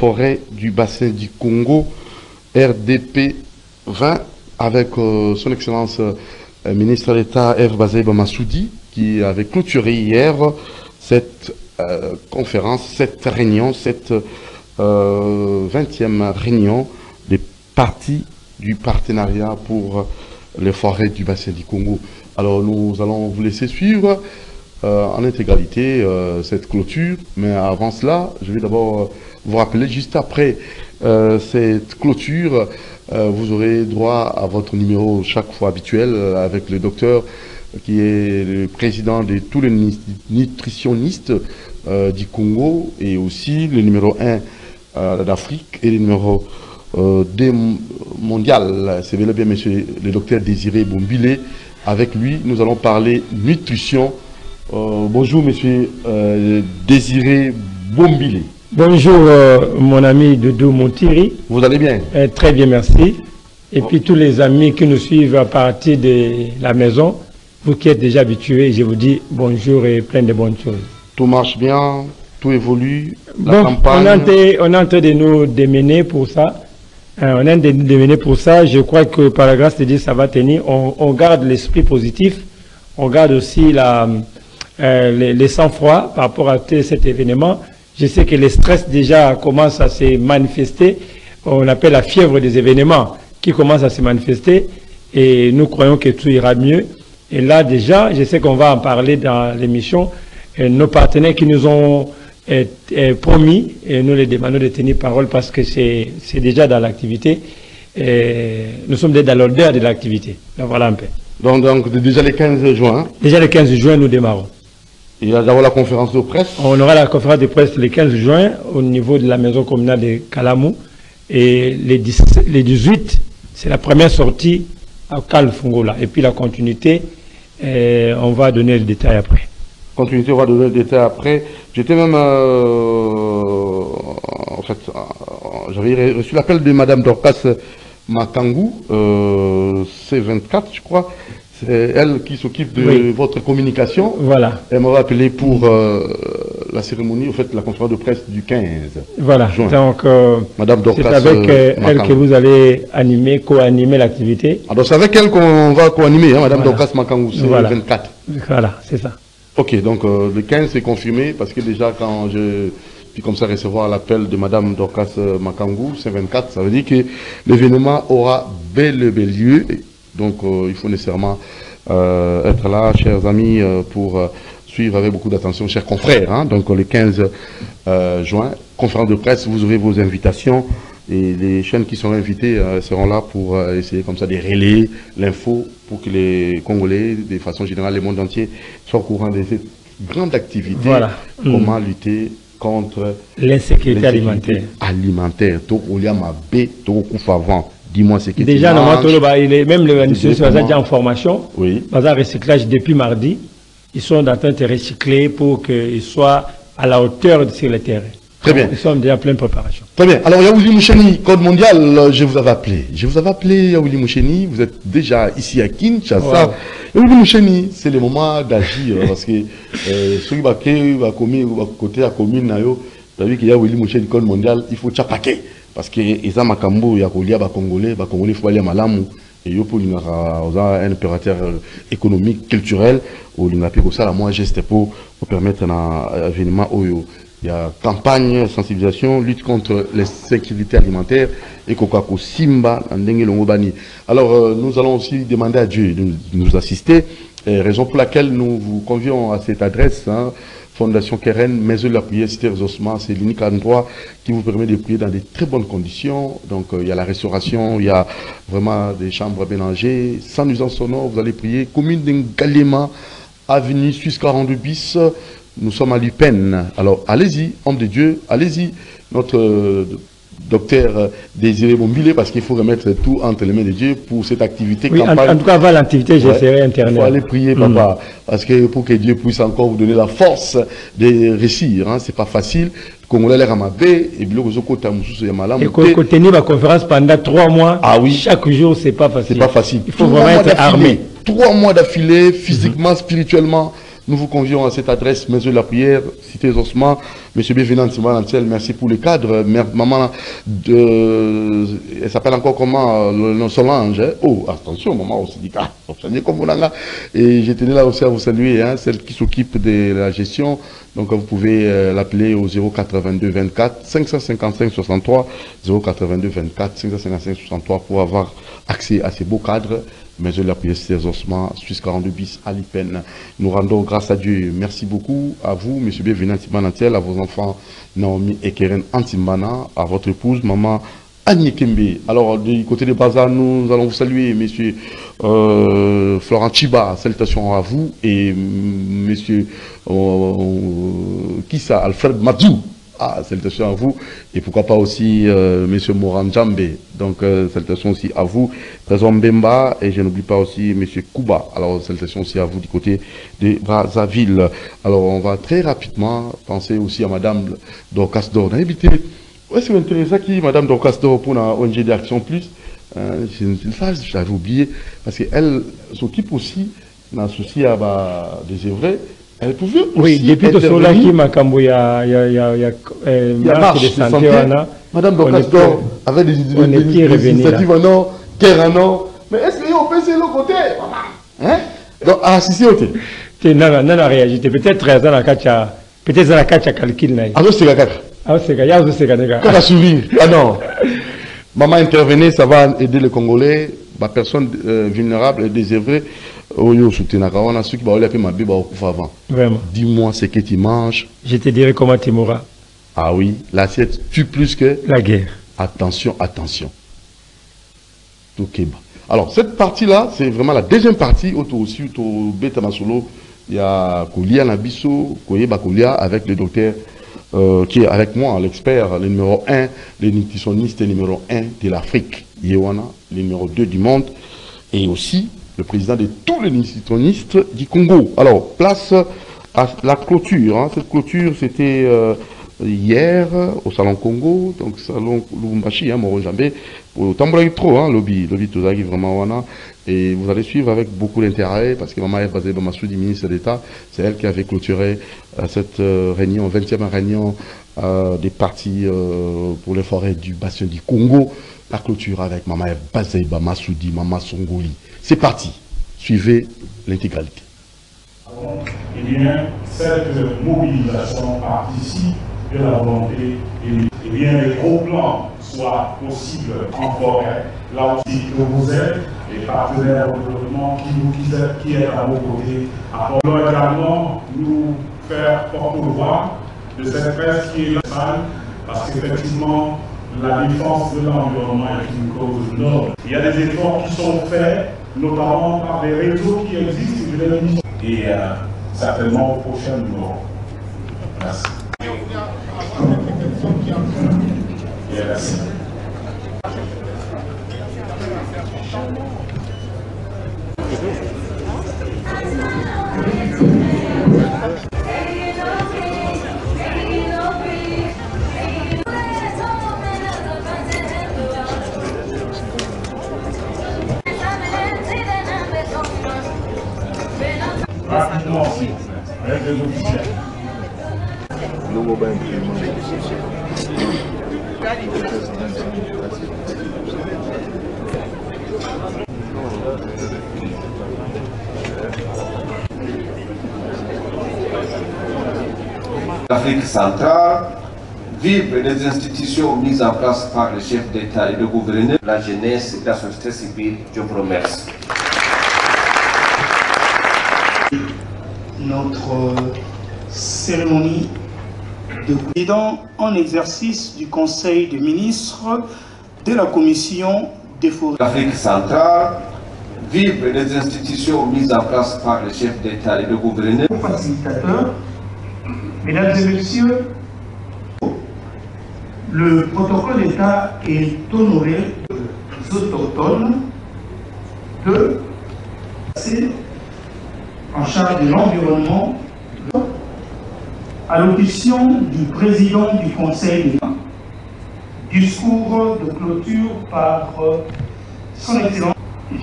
forêts du bassin du Congo, RDP 20, avec son Excellence ministre d'État Eve Bazaiba Massoudi, qui avait clôturé hier cette conférence, cette réunion, cette 20e réunion des parties du partenariat pour les forêts du bassin du Congo. Alors nous allons vous laisser suivre en intégralité cette clôture, mais avant cela, je vais d'abord vous rappeler, juste après cette clôture, vous aurez droit à votre numéro chaque fois habituel avec le docteur qui est le président de tous les nutritionnistes du Congo, et aussi le numéro 1 d'Afrique et le numéro 2 mondial. C'est bien monsieur le docteur Désiré Bombile. Avec lui, nous allons parler nutrition. Bonjour monsieur Désiré Bombile. Bonjour mon ami Doudou Montiri. Vous allez bien? Très bien, merci. Et puis tous les amis qui nous suivent à partir de la maison, vous qui êtes déjà habitués, je vous dis bonjour et plein de bonnes choses. Tout marche bien, tout évolue, la campagne... on est en train de nous démener pour ça. On est en train de nous démener pour ça. Je crois que par la grâce de Dieu, ça va tenir. On garde l'esprit positif. On garde aussi les sang-froid par rapport à cet événement. Je sais que le stress déjà commence à se manifester. On appelle la fièvre des événements qui commence à se manifester. Et nous croyons que tout ira mieux. Et là déjà, je sais qu'on va en parler dans l'émission. Nos partenaires qui nous ont promis, et nous les demandons de tenir parole parce que c'est déjà dans l'activité. Nous sommes déjà dans l'odeur de l'activité. Voilà un peu. Donc déjà le 15 juin. Déjà le 15 juin, nous démarrons. Il y a d'abord la conférence de presse. On aura la conférence de presse le 15 juin au niveau de la maison communale de Kalamou. Et les 18, c'est la première sortie à Kalfungola. Et puis la continuité, on va donner le détail après. Continuité, on va donner le détail après. J'étais même... en fait, j'avais reçu l'appel de Madame Dorcas Makangou, C24, je crois. C'est elle qui s'occupe de votre communication. Voilà. Elle m'a appelé pour la cérémonie, en fait, la conférence de presse du 15 voilà. juin. Donc, Madame Dorcas, c'est avec elle que vous allez animer, co-animer l'activité. Alors, c'est avec elle qu'on va co-animer, hein, Madame voilà. Dorcas Makangou, c'est voilà. 24. Voilà, c'est ça. Ok, donc le 15 c'est confirmé, parce que déjà quand je puis comme ça recevoir l'appel de Madame Dorcas Makangou, c'est 24, ça veut dire que l'événement aura bel lieu. Donc il faut nécessairement être là, chers amis, pour suivre avec beaucoup d'attention, chers confrères. Hein. Donc le 15 juin, conférence de presse, vous aurez vos invitations et les chaînes qui seront invitées seront là pour essayer comme ça de relayer l'info pour que les Congolais, de façon générale, le monde entier, soient au courant de cette grande activité. Voilà. Comment lutter contre l'insécurité alimentaire. Dis-moi ce que déjà, même l'organisation est déjà en formation. Oui. Dans un recyclage depuis mardi, ils sont en train de recycler pour qu'ils soient à la hauteur sur le terrain. Très bien. Nous sommes déjà en pleine préparation. Très bien. Alors, Yaouli Moucheni, Code mondial, je vous avais appelé. Je vous avais appelé, Yaouli Moucheni. Vous êtes déjà ici à Kinshasa. Wow. Yaouli Moucheni, c'est le moment d'agir. Parce que ceux qui va côté à commune, vous avez vu qu'il y a Yaouli Moucheni, Code mondial, il faut tchapaquer. Parce que les Makambo, il y a Congolais, il faut aller à Malamu. Et il y a un opérateur économique, culturel, où il y a un geste pour permettre un événement. Il y a campagne, sensibilisation, lutte contre l'insécurité alimentaire et Kokako Simba en Dengue Longobani. Alors, nous allons aussi demander à Dieu de nous assister, raison pour laquelle nous vous convions à cette adresse, hein, Fondation Keren, Maison de la prière, Cité Osman, c'est l'unique endroit qui vous permet de prier dans de très bonnes conditions. Donc, il y a la restauration, il y a vraiment des chambres aménagées, sans nuisance sonore, vous allez prier. Commune d'Ngalema, avenue Suisse 42 bis. Nous sommes à Lupin. Alors, allez-y, homme de Dieu, allez-y. Notre docteur Désiré Bombile, parce qu'il faut remettre tout entre les mains de Dieu pour cette activité. Oui, en tout cas, avant l'activité, j'essaierai Internet. Il faut aller prier, papa, parce que pour que Dieu puisse encore vous donner la force de réussir. Hein, c'est pas facile. Congolais l'air amabé et bien le côté Moussou et Malam. Et qu'on tenir ma conférence pendant 3 mois. Ah oui. Chaque jour, c'est pas facile. C'est pas facile. Il faut vraiment être armé. 3 mois d'affilée, physiquement, spirituellement. Nous vous convions à cette adresse, Maison de la prière, Cité Osman, Monsieur Bienvenant, merci pour le cadre. Maman, elle s'appelle encore comment Solange. Hein? Oh, attention, maman, aussi dit comme on a. Et je tenais là aussi à vous saluer, hein, celle qui s'occupe de la gestion. Donc vous pouvez l'appeler au 082 24 555 63 082 24 555 63 pour avoir accès à ces beaux cadres. Mais je l'appuie ces ossements, Suisse 42 bis à l'IPEN. Nous rendons grâce à Dieu. Merci beaucoup à vous, monsieur Bienvenant Timanantiel, à vos enfants Naomi et Keren Antimbana, à votre épouse, maman Annie Kembe. Alors, du côté de Baza, nous allons vous saluer, monsieur Florent Chiba, salutations à vous, et monsieur Kissa Alfred Madzou. Ah, salutations à vous. Et pourquoi pas aussi monsieur Moran Djambe. Donc, salutations aussi à vous. Trésor Mbemba. Et je n'oublie pas aussi monsieur Kouba. Alors, salutations aussi à vous du côté de Brazzaville. Alors, on va très rapidement penser aussi à madame Dorcas Dor. Ouais, c'est intéressant qui madame Dorcas Dor pour la ONG d'Action Plus. J'avais oublié. Parce qu'elle s'occupe aussi d'un souci à des œuvres. Elle pouvait aussi oui, depuis que cela qui m'a camboyé, il y a marche de santé. Madame Docastor avait des initiatives en or, terre en or. Mais est-ce qu'on peut essayer l'autre côté? Hein? Donc, assister au thé. Non, non, réagi. Peut-être dans la cacha, peut-être dans la cacha calcul. Ah, c'est la cacha. Ah, c'est la cacha. C'est la cacha. Quand la sourire. Ah non. Maman intervenait, ça va aider les Congolais, la personne vulnérable et désœuvrée. Vraiment. Dis-moi ce que tu manges. Je te dirai comment tu mourras. Ah oui, l'assiette tue plus que la guerre. Attention, attention. Ok. Alors, cette partie-là, c'est vraiment la deuxième partie. Aussi, au Betamasolo, il y a Koulia Nabiso, Koulia avec le docteur qui est avec moi, l'expert, le numéro 1, le nutritionniste numéro 1 de l'Afrique, Yewana, le numéro 2 du monde, et aussi le président de tous les nutritionnistes du Congo. Alors, place à la clôture. Hein. Cette clôture, c'était hier au Salon Congo, donc Salon Lubumbashi, hein, Morojambé, au Tambourag trop, hein, lobby Tozaki vraiment wana. Et vous allez suivre avec beaucoup d'intérêt parce que Maman Bazé Bamasoudi, ministre d'État, c'est elle qui avait clôturé cette réunion, 20e réunion des partis pour les forêts du bassin du Congo. La clôture avec Maman Bazé Bamasoudi, Maman Songoli. C'est parti. Suivez l'intégralité. Eh bien, cette mobilisation participe de la volonté et bien les gros plans soient possibles en forêt. Là aussi, que vous êtes, les partenaires au développement qui est à vos côtés, afin également nous faire porte-voix de cette presse qui est nationale, parce qu'effectivement, la défense de l'environnement est une cause noble. Il y a des efforts qui sont faits, notamment par des réseaux qui existent et certainement au prochain numéro. Merci. Et merci. Rapidement, s'il vous plaît, avec les officiels. L'Afrique centrale, vivre des institutions mises en place par le chef d'État et le gouverneur, la jeunesse et la société civile. Je vous remercie. Notre cérémonie de président en exercice du Conseil des ministres de la Commission des forêts. L'Afrique centrale, vivre des institutions mises en place par le chef d'État et le gouverneur. Facilitateur, mesdames et messieurs, le protocole d'État est honoré aux autochtones de passer en charge de l'environnement à l'audition du président du Conseil d'État. Discours de clôture par son Excellence.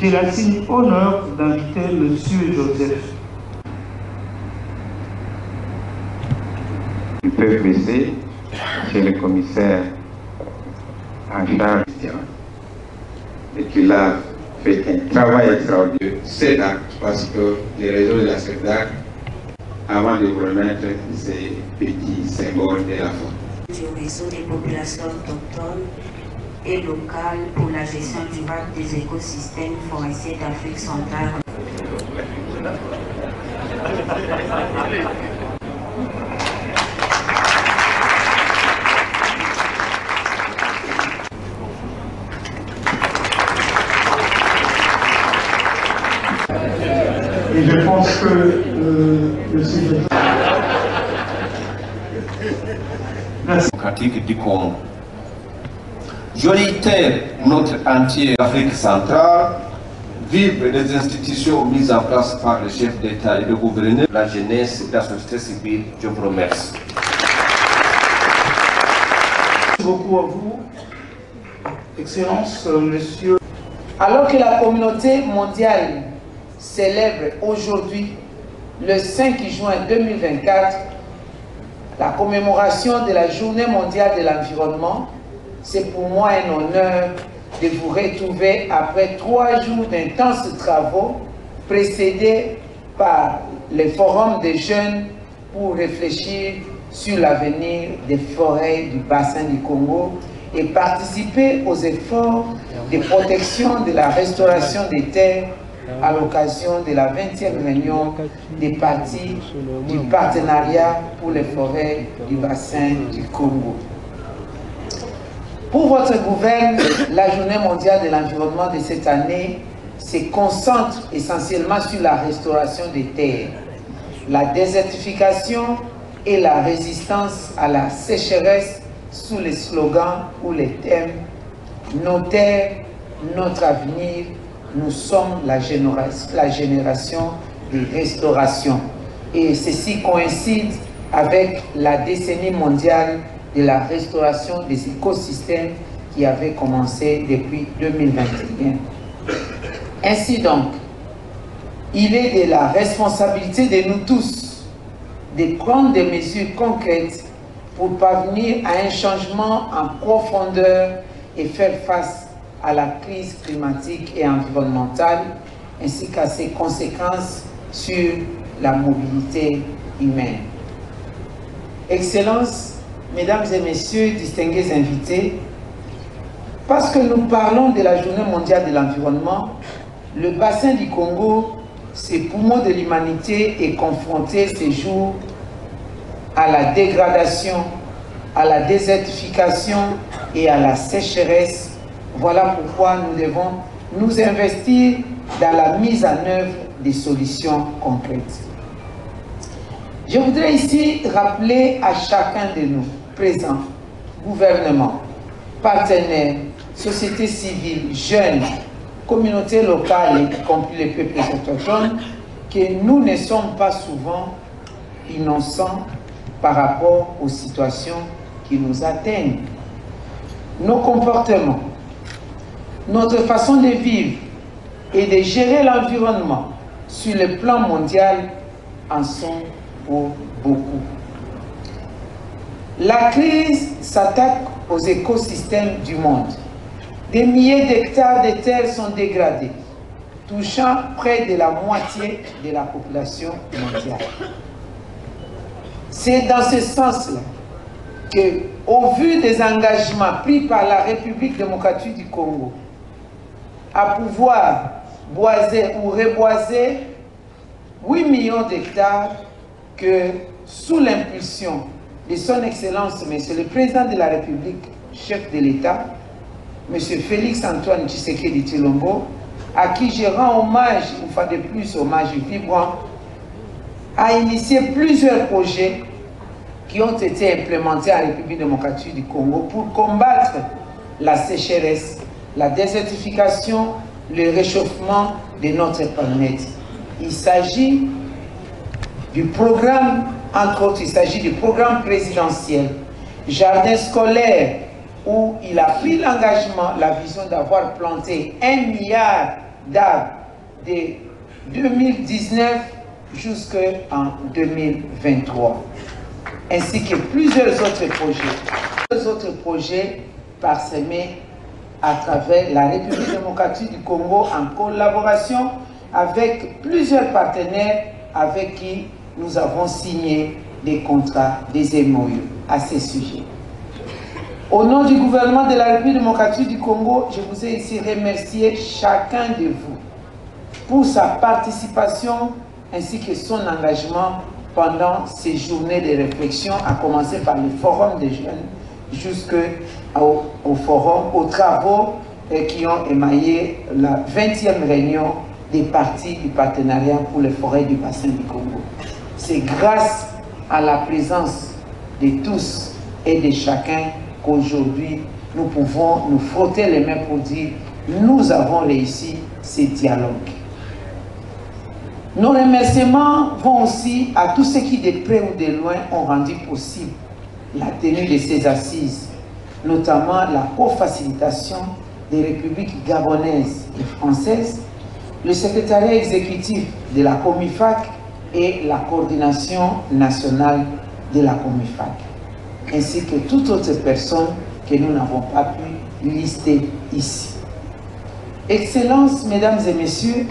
J'ai l'insigne honneur d'inviter M. Joseph peu pressé, chez le commissaire en charge, et qu'il a fait un travail extraordinaire. Cet acte, parce que les réseaux de la CEDAC, avant de vous remettre ces petits symboles de la foi. Du réseau des populations autochtones et locales pour la gestion durable des écosystèmes forestiers d'Afrique centrale. Et je pense que le secrétaire démocratique du Congo. Je réitère notre entière Afrique centrale, vive des institutions mises en place par le chef d'État et le gouverneur, la jeunesse et la société civile. Je vous remercie. Merci beaucoup à vous, Excellence, Monsieur. Alors que la communauté mondiale célèbre aujourd'hui, le 5 juin 2024, la commémoration de la Journée mondiale de l'environnement, c'est pour moi un honneur de vous retrouver après 3 jours d'intenses travaux précédés par le Forum des jeunes pour réfléchir sur l'avenir des forêts du bassin du Congo et participer aux efforts de protection de la restauration des terres à l'occasion de la 20e réunion des parties du partenariat pour les forêts du bassin du Congo. Pour votre gouvernement, la Journée mondiale de l'environnement de cette année se concentre essentiellement sur la restauration des terres, la désertification et la résistance à la sécheresse sous les slogans ou les thèmes « Nos terres, notre avenir », nous sommes la génération de restauration. Et ceci coïncide avec la décennie mondiale de la restauration des écosystèmes qui avait commencé depuis 2021. Ainsi donc, il est de la responsabilité de nous tous de prendre des mesures concrètes pour parvenir à un changement en profondeur et faire face à la crise climatique et environnementale, ainsi qu'à ses conséquences sur la mobilité humaine. Excellences, Mesdames et Messieurs, distingués invités, parce que nous parlons de la Journée mondiale de l'environnement, le bassin du Congo, ces poumons de l'humanité, est confronté ces jours à la dégradation, à la désertification et à la sécheresse. Voilà pourquoi nous devons nous investir dans la mise en œuvre des solutions concrètes. Je voudrais ici rappeler à chacun de nous, présents, gouvernement, partenaires, société civile, jeunes, communautés locales, y compris les peuples autochtones, que nous ne sommes pas souvent innocents par rapport aux situations qui nous atteignent. Nos comportements, notre façon de vivre et de gérer l'environnement sur le plan mondial en sont pour beaucoup. La crise s'attaque aux écosystèmes du monde. Des milliers d'hectares de terres sont dégradés, touchant près de la moitié de la population mondiale. C'est dans ce sens-là que, au vu des engagements pris par la République démocratique du Congo, à pouvoir boiser ou reboiser 8 millions d'hectares, que sous l'impulsion de son Excellence, Monsieur le Président de la République, chef de l'État, Monsieur Félix Antoine Tshisekedi Tshilombo, à qui je rends hommage, une fois de plus, hommage vibrant, a initié plusieurs projets qui ont été implémentés en République démocratique du Congo pour combattre la sécheresse, la désertification, le réchauffement de notre planète. Il s'agit du programme, entre autres, il s'agit du programme présidentiel Jardin scolaire, où il a pris l'engagement, la vision d'avoir planté 1 milliard d'arbres de 2019 jusqu'en 2023. ainsi que plusieurs autres projets parsemés à travers la République démocratique du Congo en collaboration avec plusieurs partenaires avec qui nous avons signé des contrats, des MOU à ces sujets. Au nom du gouvernement de la République démocratique du Congo, je vous ai ici remercié chacun de vous pour sa participation ainsi que son engagement pendant ces journées de réflexion, à commencer par le forum des jeunes jusqu'au forum, aux travaux qui ont émaillé la 20e réunion des partis du partenariat pour les forêts du bassin du Congo. C'est grâce à la présence de tous et de chacun qu'aujourd'hui nous pouvons nous frotter les mains pour dire nous avons réussi ces dialogues. Nos remerciements vont aussi à tous ceux qui de près ou de loin ont rendu possible la tenue de ces assises, notamment la co-facilitation des républiques gabonaises et françaises, le secrétariat exécutif de la Comifac et la coordination nationale de la Comifac, ainsi que toute autre personne que nous n'avons pas pu lister ici. Excellences, mesdames et messieurs,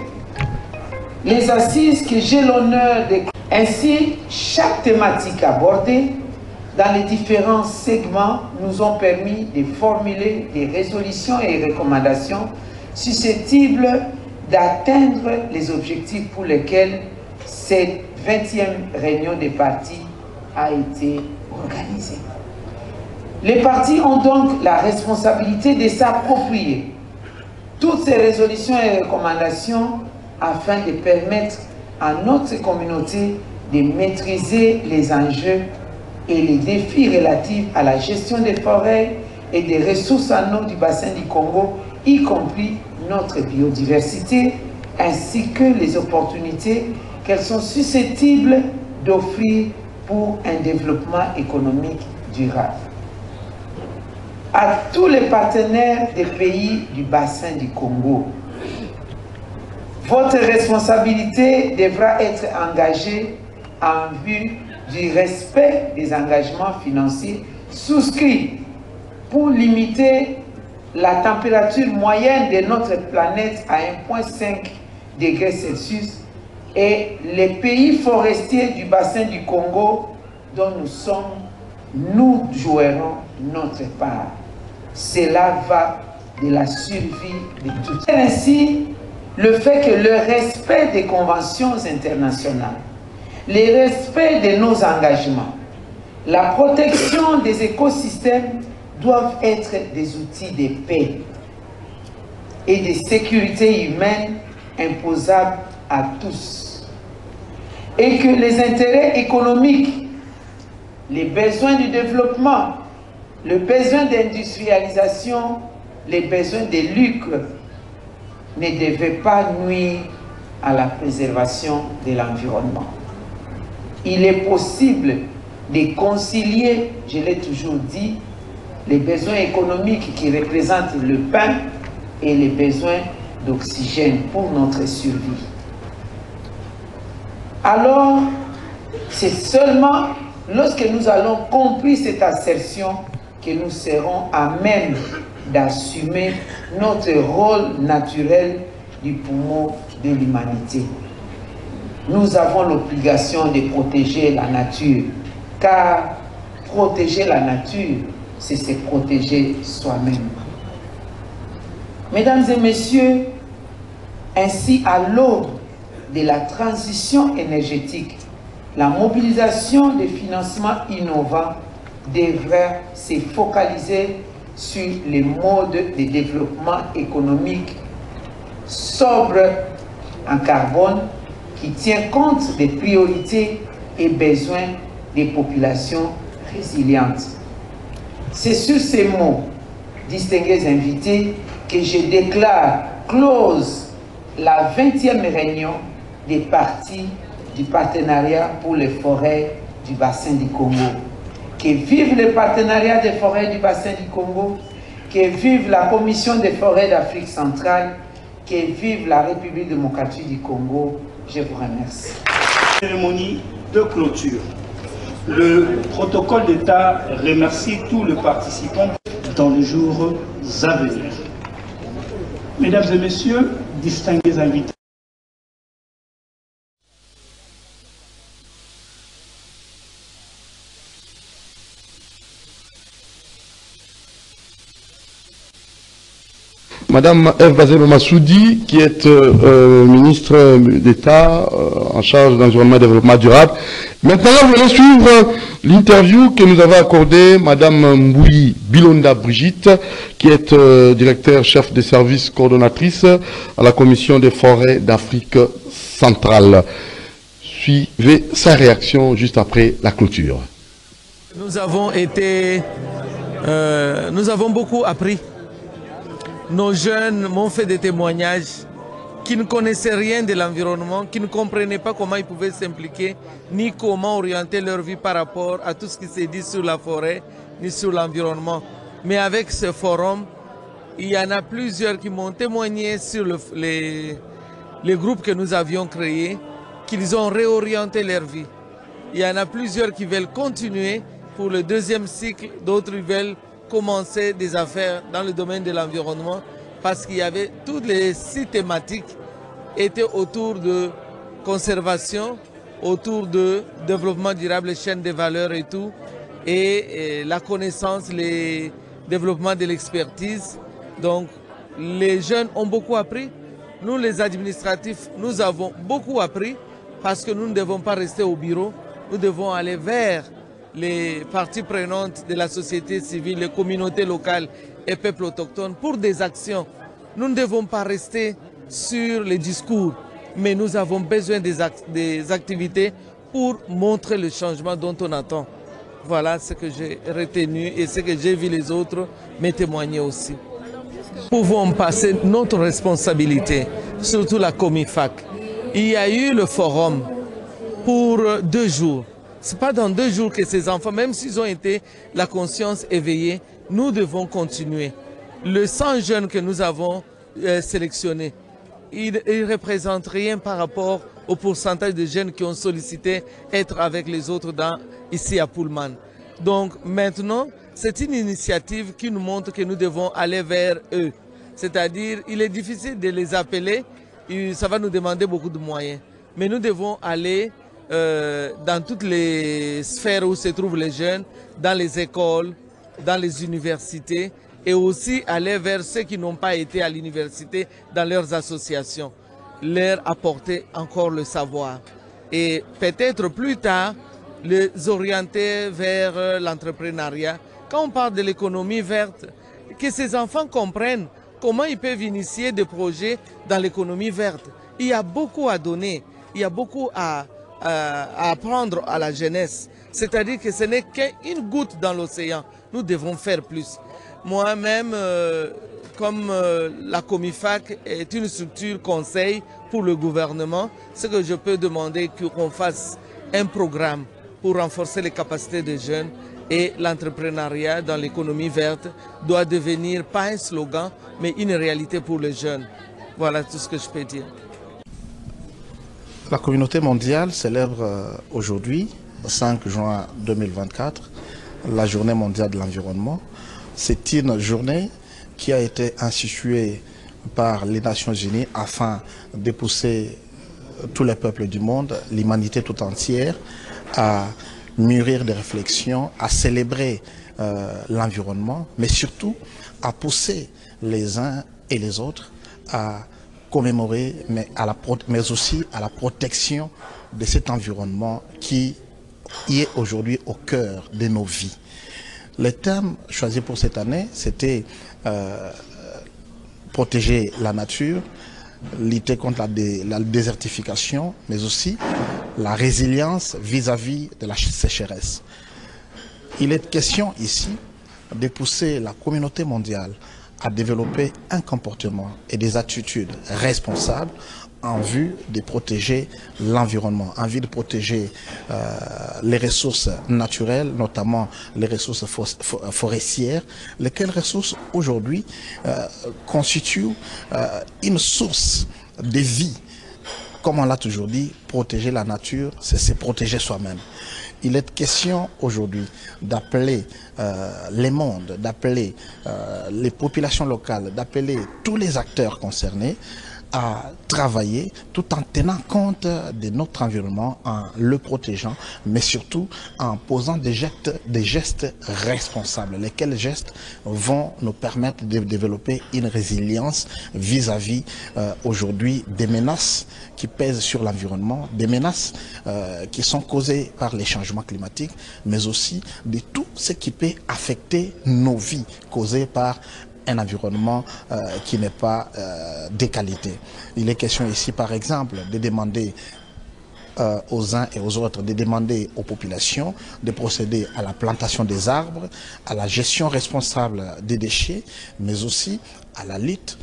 les assises que j'ai l'honneur de... Ainsi, chaque thématique abordée dans les différents segments nous ont permis de formuler des résolutions et recommandations susceptibles d'atteindre les objectifs pour lesquels cette 20e réunion des partis a été organisée. Les partis ont donc la responsabilité de s'approprier toutes ces résolutions et recommandations afin de permettre à notre communauté de maîtriser les enjeux et les défis relatifs à la gestion des forêts et des ressources en eau du bassin du Congo, y compris notre biodiversité, ainsi que les opportunités qu'elles sont susceptibles d'offrir pour un développement économique durable. À tous les partenaires des pays du bassin du Congo, votre responsabilité devra être engagée en vue du respect des engagements financiers souscrits pour limiter la température moyenne de notre planète à 1,5 degrés Celsius et les pays forestiers du bassin du Congo dont nous jouerons notre part. Cela va de la survie de tous. Ainsi, le fait que le respect des conventions internationales, le respect de nos engagements, la protection des écosystèmes doivent être des outils de paix et de sécurité humaine imposables à tous. Et que les intérêts économiques, les besoins du développement, le besoin d'industrialisation, les besoins de lucre ne devaient pas nuire à la préservation de l'environnement. Il est possible de concilier, je l'ai toujours dit, les besoins économiques qui représentent le pain et les besoins d'oxygène pour notre survie. Alors, c'est seulement lorsque nous allons comprendre cette assertion que nous serons à même d'assumer notre rôle naturel du poumon de l'humanité. Nous avons l'obligation de protéger la nature, car protéger la nature, c'est se protéger soi-même. Mesdames et messieurs, ainsi à l'aube de la transition énergétique, la mobilisation des financements innovants devrait se focaliser sur les modes de développement économique sobre en carbone qui tient compte des priorités et besoins des populations résilientes. C'est sur ces mots, distingués invités, que je déclare close la 20e réunion des partis du partenariat pour les forêts du bassin du Congo. Que vive le partenariat des forêts du bassin du Congo, que vive la Commission des forêts d'Afrique centrale, que vive la République démocratique du Congo. Je vous remercie. Cérémonie de clôture. Le protocole d'État remercie tous les participants dans les jours à venir. Mesdames et messieurs, distingués invités. Madame Eve Bazelo Massoudi, qui est ministre d'État en charge de l'environnement et développement durable. Maintenant, vous allez suivre l'interview que nous avons accordée Madame Mbouli Bilonda Brigitte, qui est directeur chef des services coordonnatrice à la Commission des forêts d'Afrique centrale. Suivez sa réaction juste après la clôture. Nous avons beaucoup appris. Nos jeunes m'ont fait des témoignages qui ne connaissaient rien de l'environnement, qui ne comprenaient pas comment ils pouvaient s'impliquer, ni comment orienter leur vie par rapport à tout ce qui s'est dit sur la forêt, ni sur l'environnement. Mais avec ce forum, il y en a plusieurs qui m'ont témoigné sur les groupes que nous avions créés, qu'ils ont réorienté leur vie. Il y en a plusieurs qui veulent continuer pour le deuxième cycle, d'autres veulent commencer des affaires dans le domaine de l'environnement parce qu'il y avait toutes les 6 thématiques étaient autour de conservation, autour de développement durable, chaîne de valeur et tout, et la connaissance, le développement de l'expertise. Donc les jeunes ont beaucoup appris. Nous les administratifs, nous avons beaucoup appris parce que nous ne devons pas rester au bureau, nous devons aller vers les parties prenantes de la société civile, les communautés locales et peuples autochtones pour des actions. Nous ne devons pas rester sur les discours, mais nous avons besoin des activités pour montrer le changement dont on attend. Voilà ce que j'ai retenu et ce que j'ai vu les autres me témoigner aussi. Nous pouvons passer notre responsabilité, surtout la Comifac. Il y a eu le forum pour 2 jours. Ce n'est pas dans 2 jours que ces enfants, même s'ils ont été la conscience éveillée, nous devons continuer. Le 100 jeunes que nous avons sélectionnés, ils ne représentent rien par rapport au pourcentage de jeunes qui ont sollicité être avec les autres ici à Pullman. Donc maintenant, c'est une initiative qui nous montre que nous devons aller vers eux. C'est-à-dire, il est difficile de les appeler, ça va nous demander beaucoup de moyens. Mais nous devons aller dans toutes les sphères où se trouvent les jeunes, dans les écoles, dans les universités, et aussi aller vers ceux qui n'ont pas été à l'université dans leurs associations, leur apporter encore le savoir. Et peut-être plus tard, les orienter vers l'entrepreneuriat. Quand on parle de l'économie verte, que ces enfants comprennent comment ils peuvent initier des projets dans l'économie verte. Il y a beaucoup à donner, il y a beaucoup à apprendre à la jeunesse. C'est-à-dire que ce n'est qu'une goutte dans l'océan. Nous devons faire plus. Moi-même, comme la Comifac est une structure conseil pour le gouvernement, ce que je peux demander qu'on fasse un programme pour renforcer les capacités des jeunes, et l'entrepreneuriat dans l'économie verte doit devenir pas un slogan, mais une réalité pour les jeunes. Voilà tout ce que je peux dire. La communauté mondiale célèbre aujourd'hui, le 5 juin 2024, la journée mondiale de l'environnement. C'est une journée qui a été instituée par les Nations Unies afin de pousser tous les peuples du monde, l'humanité tout entière, à mûrir des réflexions, à célébrer l'environnement, mais surtout à pousser les uns et les autres à commémorer, mais aussi à la protection de cet environnement qui est aujourd'hui au cœur de nos vies. Le thème choisi pour cette année, c'était protéger la nature, lutter contre la désertification, mais aussi la résilience vis-à-vis de la sécheresse. Il est question ici de pousser la communauté mondiale à développer un comportement et des attitudes responsables en vue de protéger l'environnement, en vue de protéger les ressources naturelles, notamment les ressources forestières, lesquelles ressources aujourd'hui constituent une source de vie. Comme on l'a toujours dit, protéger la nature, c'est se protéger soi-même. il est question aujourd'hui d'appeler les mondes, d'appeler les populations locales, d'appeler tous les acteurs concernés à travailler tout en tenant compte de notre environnement, en le protégeant, mais surtout en posant des gestes responsables. Lesquels gestes vont nous permettre de développer une résilience vis-à-vis aujourd'hui des menaces qui pèsent sur l'environnement, des menaces qui sont causées par les changements climatiques, mais aussi de tout ce qui peut affecter nos vies causées par un environnement qui n'est pas de qualité. Il est question ici, par exemple, de demander aux uns et aux autres, de demander aux populations de procéder à la plantation des arbres, à la gestion responsable des déchets, mais aussi à la lutte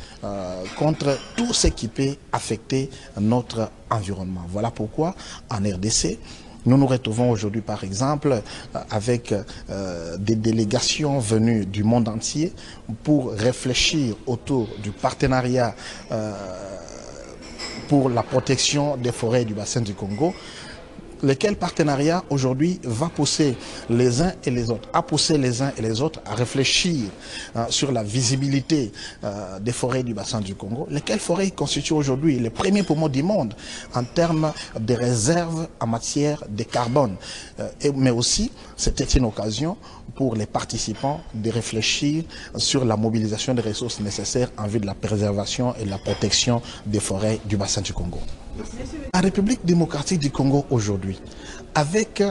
contre tout ce qui peut affecter notre environnement. Voilà pourquoi, en RDC, nous nous retrouvons aujourd'hui, par exemple, avec des délégations venues du monde entier pour réfléchir autour du partenariat pour la protection des forêts du bassin du Congo, lequel partenariat aujourd'hui va pousser les uns et les autres, à réfléchir sur la visibilité des forêts du bassin du Congo, lesquelles forêts constituent aujourd'hui les premiers poumons du monde en termes de réserves en matière de carbone. Mais aussi, c'était une occasion pour les participants de réfléchir sur la mobilisation des ressources nécessaires en vue de la préservation et de la protection des forêts du bassin du Congo. La République démocratique du Congo aujourd'hui, avec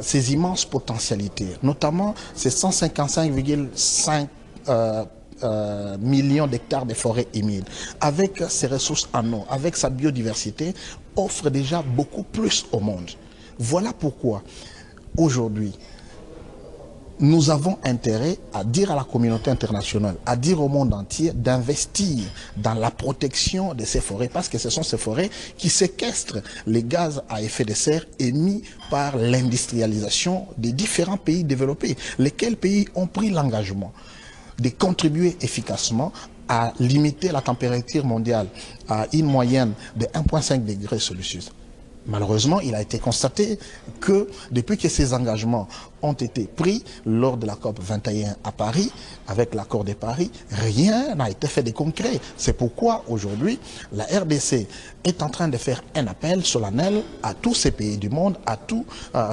ses immenses potentialités, notamment ses 155,5 millions d'hectares de forêts humides, avec ses ressources en eau, avec sa biodiversité, offre déjà beaucoup plus au monde. Voilà pourquoi aujourd'hui, nous avons intérêt à dire à la communauté internationale, à dire au monde entier d'investir dans la protection de ces forêts, parce que ce sont ces forêts qui séquestrent les gaz à effet de serre émis par l'industrialisation des différents pays développés, lesquels pays ont pris l'engagement de contribuer efficacement à limiter la température mondiale à une moyenne de 1,5 degrés Celsius. Malheureusement, il a été constaté que depuis que ces engagements ont été pris lors de la COP 21 à Paris, avec l'accord de Paris, rien n'a été fait de concret. C'est pourquoi aujourd'hui, la RDC est en train de faire un appel solennel à tous ces pays du monde, à tous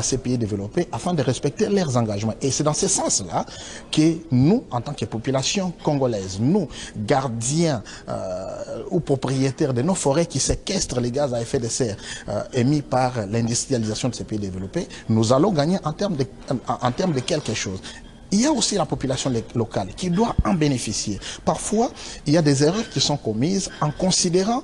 ces pays développés, afin de respecter leurs engagements. Et c'est dans ce sens-là que nous, en tant que population congolaise, nous, gardiens ou propriétaires de nos forêts qui séquestrent les gaz à effet de serre émis par l'industrialisation de ces pays développés, nous allons gagner en termes de quelque chose. Il y a aussi la population locale qui doit en bénéficier. Parfois, il y a des erreurs qui sont commises en considérant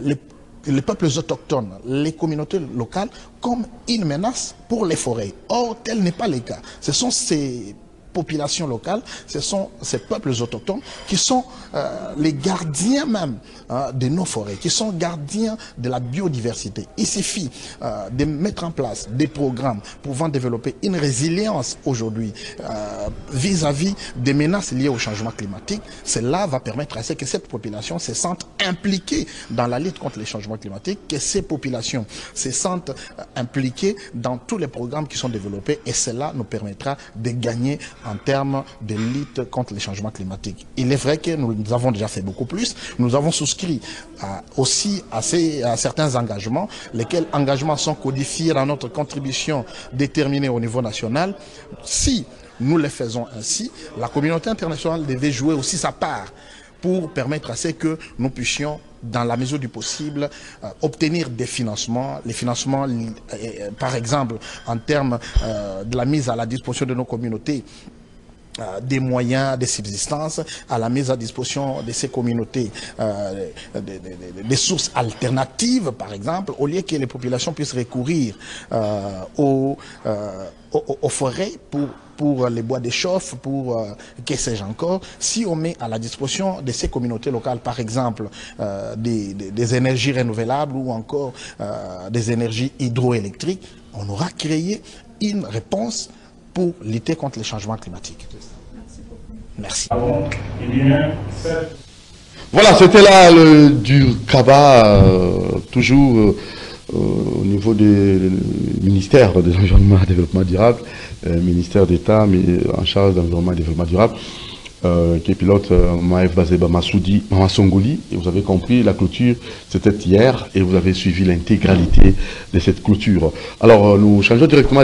les peuples autochtones, les communautés locales, comme une menace pour les forêts. Or, tel n'est pas le cas. Ce sont ces populations locales, ce sont ces peuples autochtones qui sont les gardiens même de nos forêts, qui sont gardiens de la biodiversité. Il suffit de mettre en place des programmes pouvant développer une résilience aujourd'hui vis-à-vis des menaces liées au changement climatique. Cela va permettre à ce que cette population se sente impliquée dans la lutte contre les changements climatiques, que ces populations se sentent impliquées dans tous les programmes qui sont développés, et cela nous permettra de gagner en termes de lutte contre les changements climatiques. Il est vrai que nous avons déjà fait beaucoup plus. Nous avons souscrit aussi à certains engagements, lesquels engagements sont codifiés dans notre contribution déterminée au niveau national. Si nous les faisons ainsi, la communauté internationale devait jouer aussi sa part pour permettre à ce que nous puissions, dans la mesure du possible, obtenir des financements. Les financements, par exemple, en termes de la mise à la disposition de nos communautés des moyens de subsistance, à la mise à disposition de ces communautés des sources alternatives, par exemple, au lieu que les populations puissent recourir aux forêts pour les bois de chauffe, pour que sais-je encore. Si on met à la disposition de ces communautés locales, par exemple, des énergies renouvelables ou encore des énergies hydroélectriques, on aura créé une réponse pour lutter contre les changements climatiques. Merci. Voilà, c'était là le Durkaba, toujours au niveau du ministère de l'Environnement et du Développement durable, ministère d'État en charge de l'Environnement et du Développement durable, qui est pilote Maëv Bazeba Massoudi Mamasongoli. Et vous avez compris, la clôture, c'était hier, et vous avez suivi l'intégralité de cette clôture. Alors, nous changeons directement